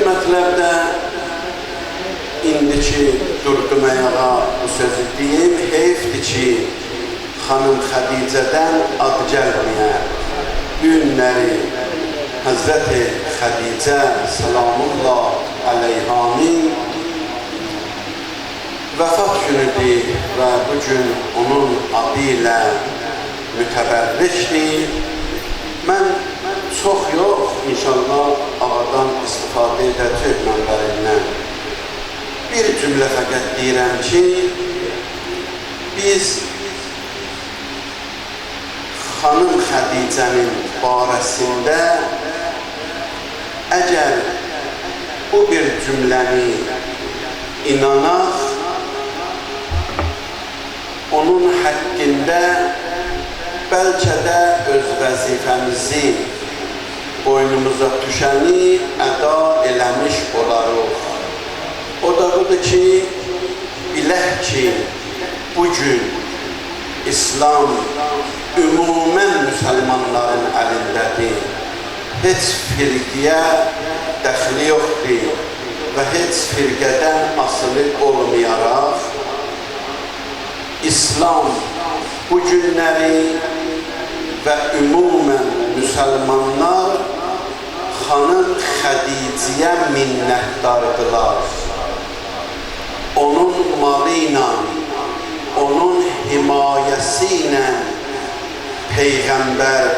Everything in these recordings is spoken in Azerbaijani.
mətləbdə indiki durdum ayağa bu sözü deyim, heyfdir ki, xanım Xədicədən ad gəlməyər. Bu günləri Həzrəti Xədicə salamullah əleyhanın vəfat günüdür və bugün onun adı ilə mütəbərrikdir. Mən çox yox, inşallah ağadan istifadə edəcək mənbərindən. Bir cümlə fəqət deyirəm ki, biz xanım Xədicənin barəsində əgər bu bir cümləni inanaq, onun həqqində bəlkə də öz vəzifəmizi, boynumuza düşəni əda eləmiş olarıq. O da budur ki, bilək ki, bugün İslam ümumən müsəlmanların əlindədir. Heç firqiyə dəxli yoxdur və heç firqədən asılı olmayaraq, İslam bu günləri və ümumən müsəlmanlar xanım Xədicəyə minnətdardılar. Onun malı ilə, onun himayəsi ilə Peyğəmbər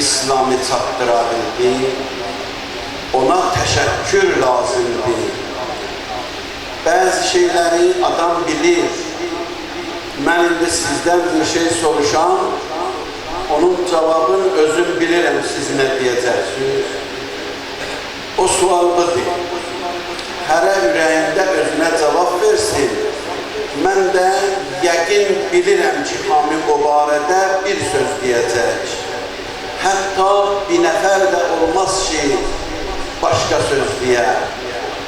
İslamı çatdıra bildi. Ona təşəkkür lazımdır. Bəzi şeyləri adam bilir. Mən indi sizdən bir şey soruşam, onun cavabını özüm bilirəm, siz nə deyəcəksiniz. O sual budur. Hərə ürəyində özünə cavab versin. Mən də yəqin bilirəm ki, Hamid o barədə bir söz deyəcək. Hətta bir nəfər də olmaz ki, başqa söz deyə.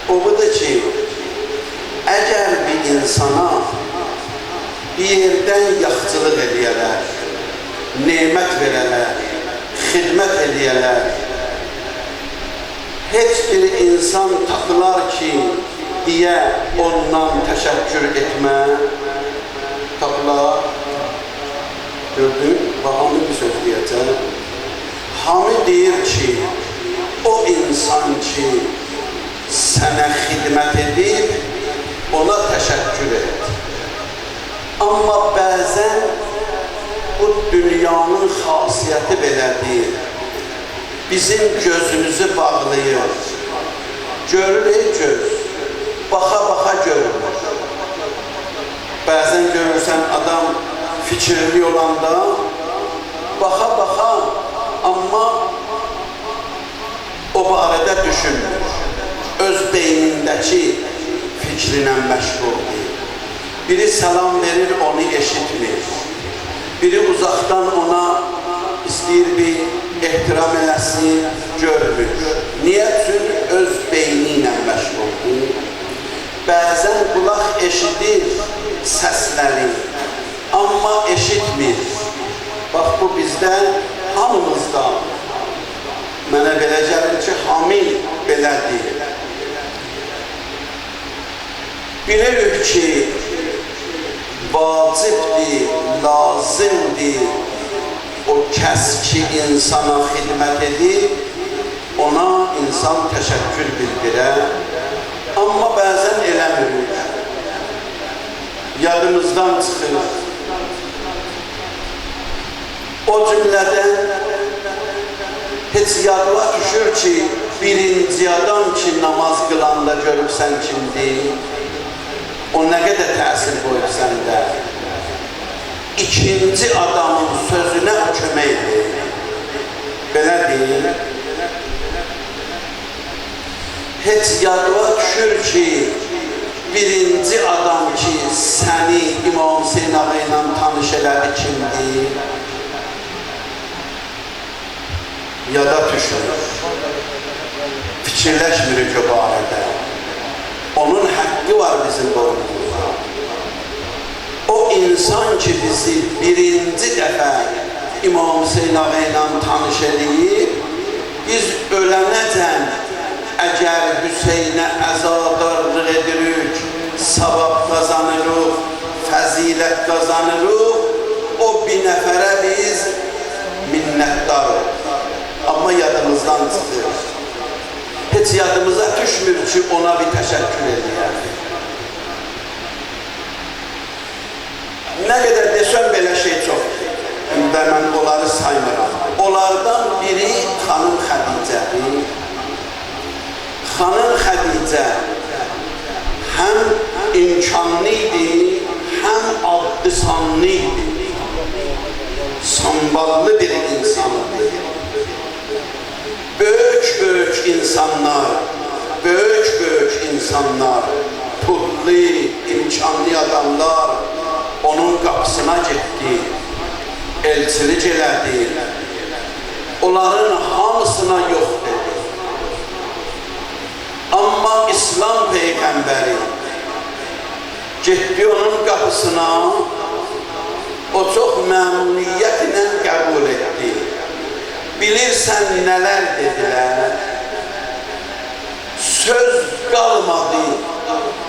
O budur ki, əgər bir insana bir yerdən yaxçılıq edəyələr, nemət verələr, xidmət edəyələr, heç bir insan tapılar ki, deyə ondan təşəkkür etmə, tapılar. Gördün, Hamid bir söz deyəcək. Hamid deyir ki, o insan ki, sənə xidmət edib, ona təşəkkür et. Amma bəzən bu dünyanın xasiyyəti belədir. Bizim gözümüzü bağlayır. Görür göz, baxa-baxa görülür. Bəzən görürsən adam fikirli olanda, baxa-baxa, amma o barədə düşünmür. Öz beynindəki fikrinə məşğuldur. Biri salam verir, onu eşitmir. Biri uzaqdan ona istəyir bir ehtiram eləsin, görmür. Niyə? Çünki öz beyni ilə məşğuldur. Bəzən qulaq eşidir səsləri, amma eşitmir. Bax, bu bizdən hamımızda. Mənə belə gəlir ki, Hamid belədir. Bilirik ki, vacibdir, lazımdır o kəs ki, insana xidmət edib, ona insan təşəkkür bildirər. Amma bəzən eləmirik. Yadımızdan çıxır. O cümlədən heç yadıma düşür ki, birinci adam ki, namaz qılanda görürsən kimdir, o nə qədər təsir qoyur səndə. İkinci adamın sözünə o kömək edir. Belə deyil. Heç yadıma düşür ki, birinci adam ki, səni İmam Hüseyin ağa ilə tanış elədi kimdir? Yada düşür. Fikirləşmirik o barədə. Onun haqqı var bizim boynumuzda. O insan ki, bizi birinci dəfə İmam Hüseyin ağa ilə tanış edib, biz ölənəcən əgər Hüseyn'e əzadarlıq edirik, savab kazanırıq, fəzilət kazanırıq, o bir nəfərə biz minnətdarıq. Amma yadımızdan çıxır. Heç yadımıza düşmür ki, ona bir təşəkkür edəyək. Nə qədər desəm belə şey çoxdur. Və mən onları saymıram. Onlardan biri Xanım Xədicədir. Xanım Xədicə həm imkanlı idi, həm adlı sanlı idi. Samballı bir insandı. Böyük insanlar, böyük insanlar, pullu, imkanlı adamlar onun qapısına getdi, elçilik elədi. Onların hamısına yox dedi. Amma İslam Peyğəmbəri getdi onun qapısına, o çox məmnuniyyətlə qəbul etdi. Bilirsən nələr dedilər? Söz qalmadı,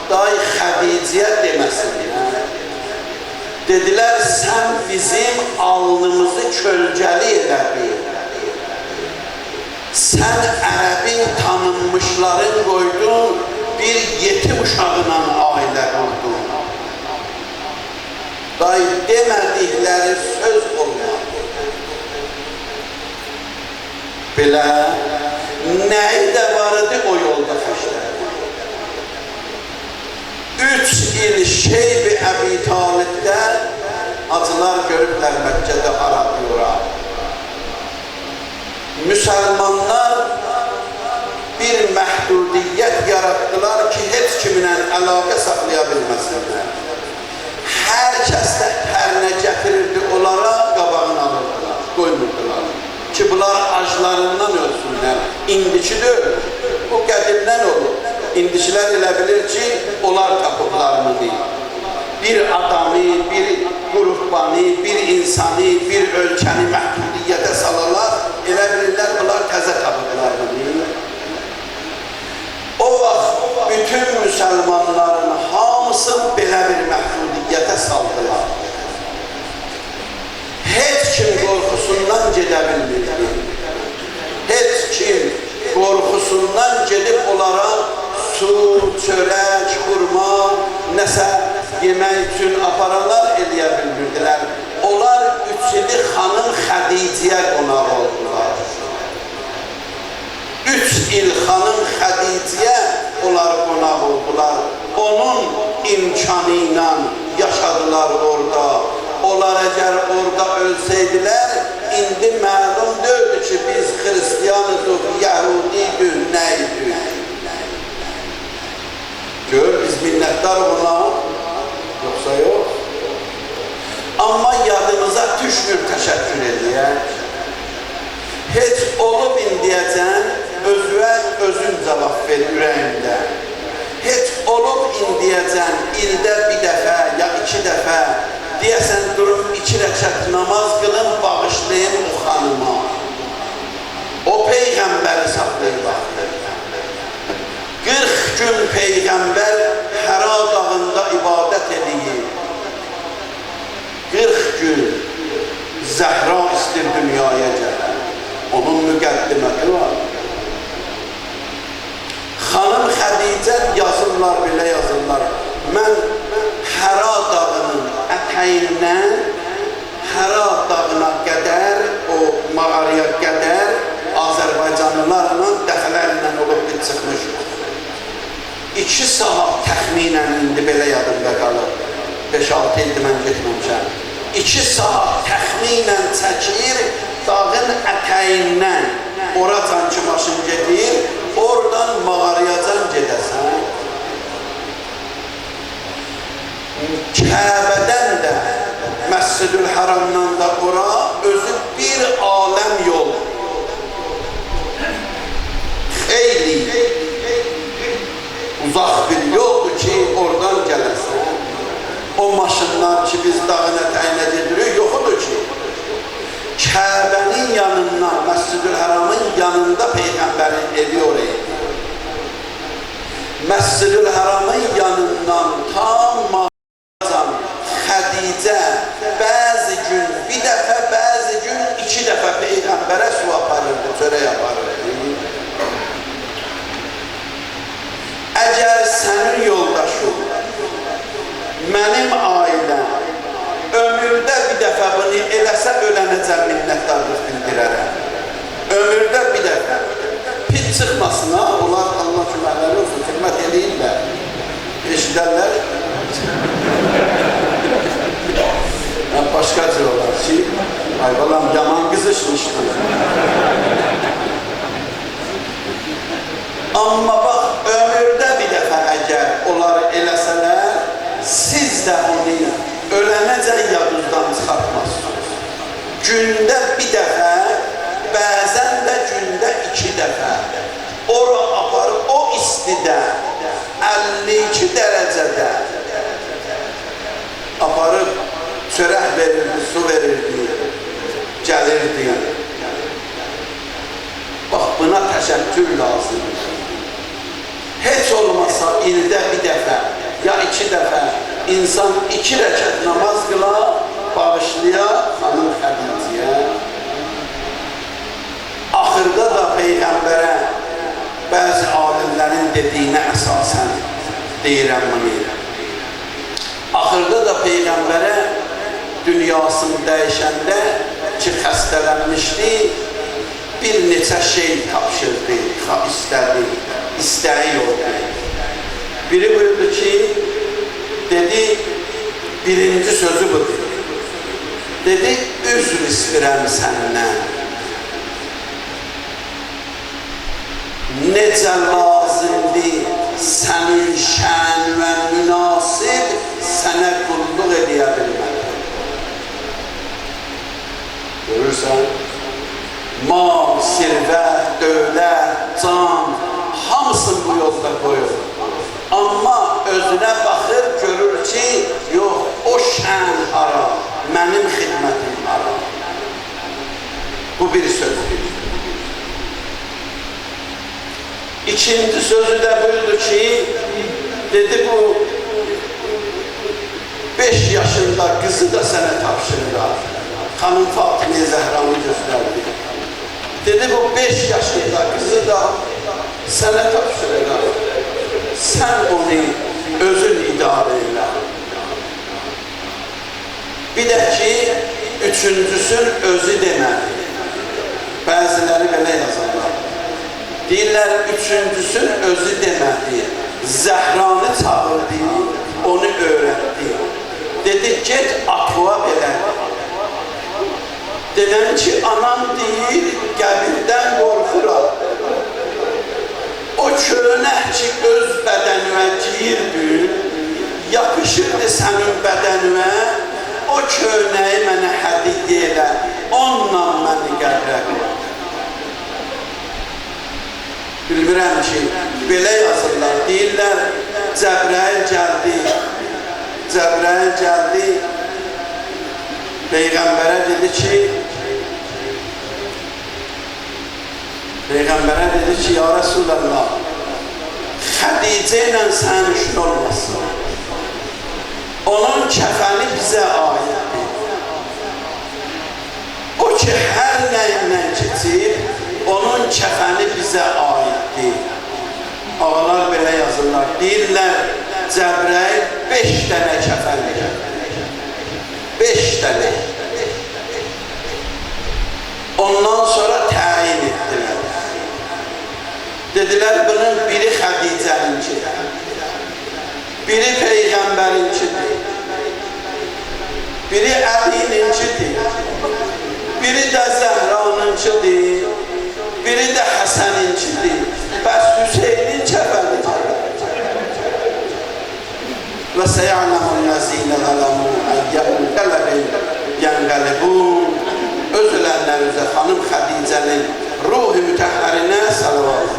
day Xədicəyə deməsinlər. Dedilər, sən bizim alnımızı kölgəli elədin. Sən ərəbin tanınmışların qoydun, bir yetim uşağına ailə qurdun. Day demədikləri söz olmadı. Belə nəyi də vardı o yolda xəşlərdi. 3 il Şeyb-i Əbi Talib'də acılar görüblər Məkkədə aradıyora. Müsəlmanlar bir məhdudiyyət yaratdılar ki, heç kiminlə əlaqə saxlaya bilməsinlər. Hər kəsdə hər nə gətirirdi onlara qabağını alırdılar, qoymurdular. Ki bunlar aclarından ölsünlər. İndikilər, bu qədimdən olur. İndikilər elə bilir ki, onlar tapıqlarını deyil. Bir adamı, bir qrupanı, bir insanı, bir ölkəni məhdudiyyətə salarlar, elə bilirlər bunlar təzə tapıqlarını deyil. O vaxt bütün müsəlmanların hamısını belə bir məhdudiyyətə saldılar. Heç kim qorxusundan gedə bilmirdi. Heç kim qorxusundan gedib onlara su, çörək, xurma, nəsə yemək üçün aparalar eləyə bilmirdilər. Onlar 3 ili Xanım Xədicəyə qonaq oldular. 3 il Xanım Xədicəyə onlar qonaq oldular. Onun imkanı ilə yaşadılar orada. Onlar əgər orada ölsəydilər, indi məlum deyildi ki, biz Xristiyanızıq, Yəhudiyyik, nəydik. Gör, biz minnətdar buna, yoxsa yox. Amma yadımıza düşmür təşəkkür edəyək. Heç olub indiyəcən, özün cavab ver ürəyində. Heç olub indiyəcən, ildə bir dəfə ya 2 dəfə deyəsən durum 2 rəkat namaz qılın, bağışlayın o xanıma. O Peyğəmbəri saxlayıb baxdı. 40 gün Peyğəmbər Həra dağında ibadət ediyib. 40 gün Zəhra istir dünyaya gələn. Onun müqəddiməti var. Xanım Xədicə yazırlar, belə yazırlar. Mən Həra dağının ətəyindən Həra dağına qədər, o mağaraya qədər Azərbaycanlılarla dəfələrlə olub çıxmışıq. 2 saat təxminən indi belə yadımda qalır. 5-6 ildir mən getməmişəm. 2 saat təxminən çəkir, dağın ətəyindən oracan ki maşın gedir, oradan mağarayacan gedəsən. Kəbədən də, Məscid-ül Həramdan da ora özü bir aləm yol. Xeyli uzaq bir yoldur ki, oradan gələsən. O maşınlar ki, biz dağın ətəyinə gedirik, yoxudur ki. Kəbənin yanından, Məscid-ül Həramın yanında Peyğəmbərin evi oraya. ölənəcəm minnətdarlıq bildirərəm. Ömürdə bir dəfə. Pit çıxmasın ha, onlar Allah köməkləri olsun, xidmət edeyirlər. Eşidərlər. Başqa cür olar ki, ay balam yaman qızışmışdır. Amma bax, ömürdə bir dəfə əgər onları eləsələr, siz də onu ölənəcən yadınızdan çıxartmazsınız. Gündə bir dəfə, bəzən də gündə 2 dəfə ora aparıb o istidə 52 dərəcədə aparıb çörək verirdi, su verirdi, gəlirdi. Bax, buna təşəkkür lazımdır. Heç olmasa ildə bir dəfə ya 2 dəfə insan 2 rəkət namaz qıla, bağışlaya xanım Xədicəyə. Axırda da Peyğəmbərə bəzi alimlərin dediyinə əsasən deyirəm bunu. Axırda da Peyğəmbərə dünyasını dəyişəndə ki, xəstələnmişdi, bir neçə şey tapşırdı, istədi, istəyi oldu. Biri buyurdu ki, dedi, birinci sözü budur. Dedi, üzr istəyirəm səndən. Necə lazımdır sənin şən və münasib sənə qulluq edə bilmək. Görürsən, mal, sirvət, dövlət, can, hamısını bu yolda qoyur. Amma özünə baxır, görür ki, yox, o şən ara, mənim xidmətim ara. Bu bir sözdür. İkinci sözü də buyurdu ki, dedi bu 5 yaşında qızı da sənə tapşırırlar. Xanım Fatimə Zəhranı göstərdi. Dedi bu 5 yaşında qızı da sənə tapşırırlar. Sən onu özün idarə elə. Bir də ki, üçüncüsün özü deməli. Bəziləri belə yazarlar. Deyirlər, üçüncüsün özü demədi. Zəhranı çağırdı, onu öyrətdi. Dedi, get atla belə. Dedən ki, anam deyir, qəbirdən qorxuram. O köynək ki, öz bədənimə giyirdi, yapışırdı sənin bədənimə, o köynəyi mənə hədiyyə elə, onunla məni qəbrə qoy. Bilmirəm ki, belə yazırlar, deyirlər, Cəbrəil gəldi, Peyğəmbərə dedi ki, ya Resulallah, Xədicə ilə sənin işin olmasın. Onun kəfəni bizə aiddir. O ki, hər nəyindən keçir, onun kəfəni bizə aiddir. Ağalar belə yazırlar, deyirlər, Cəbrəil 5 dənə kəfən verir. 5 dənə. Ondan sonra təyin etdilər. Dedilər, bunun biri Xədicəninkidir, biri Peyğəmbərinkidir, biri Əlininkidir, biri də Zəhranınkidir, biri də Həsəninkidir. Bəs Hüseynin kəfənidir. Və səyələmullezîne zələmû yənqəlibûn. Öz ölənlər üzə xanım Xədicənin ruh-i mütəhhərinə salavat.